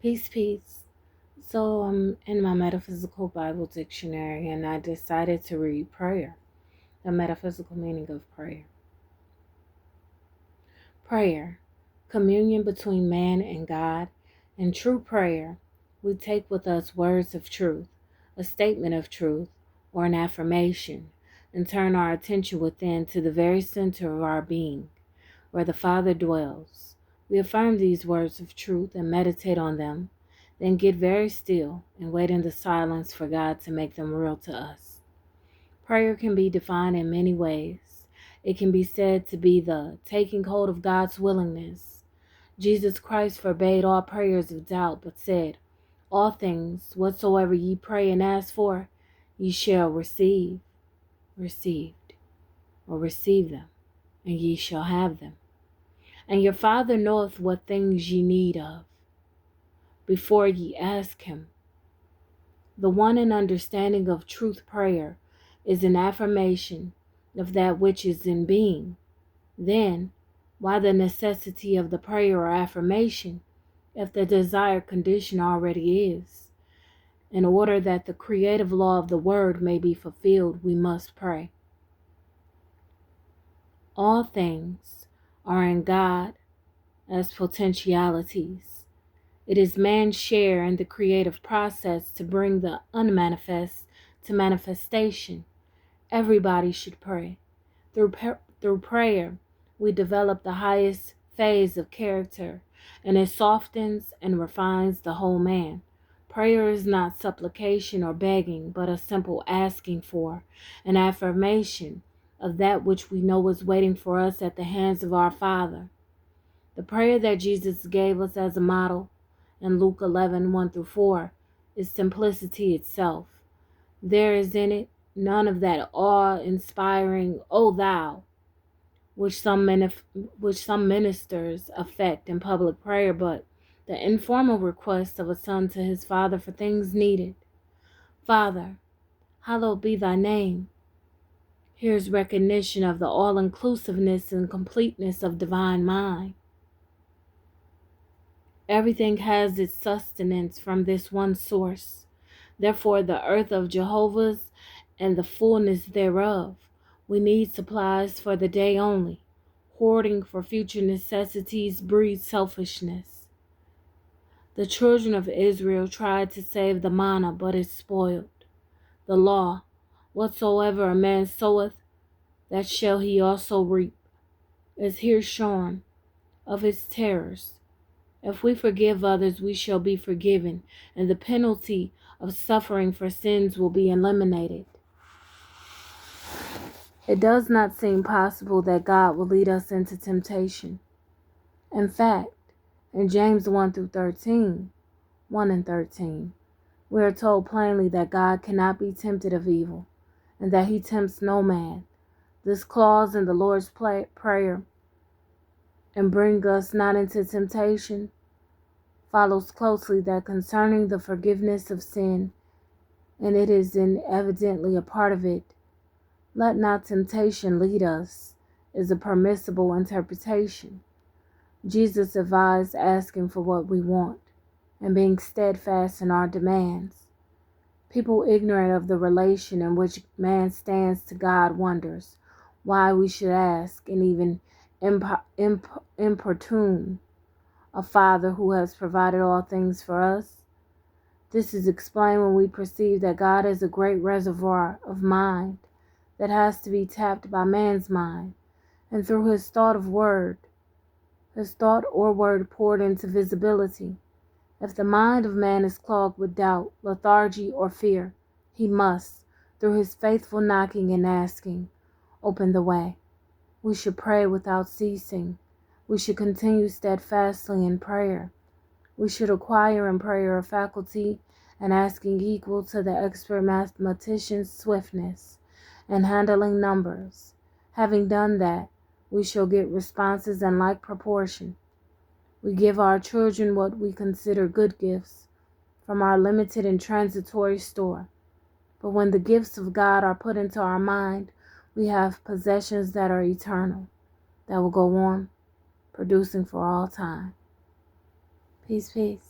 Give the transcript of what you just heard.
Peace, peace. So I'm in my Metaphysical Bible Dictionary and I decided to read prayer, the metaphysical meaning of prayer. Prayer, communion between man and God. In true prayer, we take with us words of truth, a statement of truth, or an affirmation, and turn our attention within to the very center of our being, where the Father dwells. We affirm these words of truth and meditate on them, then get very still and wait in the silence for God to make them real to us. Prayer can be defined in many ways. It can be said to be the taking hold of God's willingness. Jesus Christ forbade all prayers of doubt, but said, "All things whatsoever ye pray and ask for, ye shall received, or receive them, and ye shall have them. And your Father knoweth what things ye need of, before ye ask him." The one and understanding of truth prayer is an affirmation of that which is in being. Then, why the necessity of the prayer or affirmation if the desired condition already is? In order that the creative law of the word may be fulfilled, we must pray. All things are in God as potentialities. It is man's share in the creative process to bring the unmanifest to manifestation. Everybody should pray. Through prayer, we develop the highest phase of character, and it softens and refines the whole man. Prayer is not supplication or begging, but a simple asking for, an affirmation of that which we know is waiting for us at the hands of our Father. The prayer that Jesus gave us as a model in Luke 11:1-4 is simplicity itself. There is in it none of that awe-inspiring "O thou," which some ministers affect in public prayer, but the informal request of a son to his father for things needed. "Father, hallowed be thy name." Here's recognition of the all-inclusiveness and completeness of divine mind. Everything has its sustenance from this one source. Therefore, the earth of Jehovah's and the fullness thereof. We need supplies for the day only. Hoarding for future necessities breeds selfishness. The children of Israel tried to save the manna, but it spoiled. The law, whatsoever a man soweth, that shall he also reap, is here shorn of its terrors. If we forgive others, we shall be forgiven, and the penalty of suffering for sins will be eliminated. It does not seem possible that God will lead us into temptation. In fact, in James 1-13, 1 and 13, we are told plainly that God cannot be tempted of evil, and that he tempts no man. This clause in the Lord's Prayer, "and bring us not into temptation," follows closely that concerning the forgiveness of sin, and it is evidently a part of it. "Let not temptation lead us," is a permissible interpretation. Jesus advised asking for what we want and being steadfast in our demands. People ignorant of the relation in which man stands to God wonders why we should ask and even importune a Father who has provided all things for us. This is explained when we perceive that God is a great reservoir of mind that has to be tapped by man's mind, and through his thought or word poured into visibility. If the mind of man is clogged with doubt, lethargy, or fear, he must, through his faithful knocking and asking, open the way. We should pray without ceasing. We should continue steadfastly in prayer. We should acquire in prayer a faculty and asking equal to the expert mathematician's swiftness and handling numbers. Having done that, we shall get responses in like proportion. We give our children what we consider good gifts from our limited and transitory store. But when the gifts of God are put into our mind, we have possessions that are eternal, that will go on, producing for all time. Peace, peace.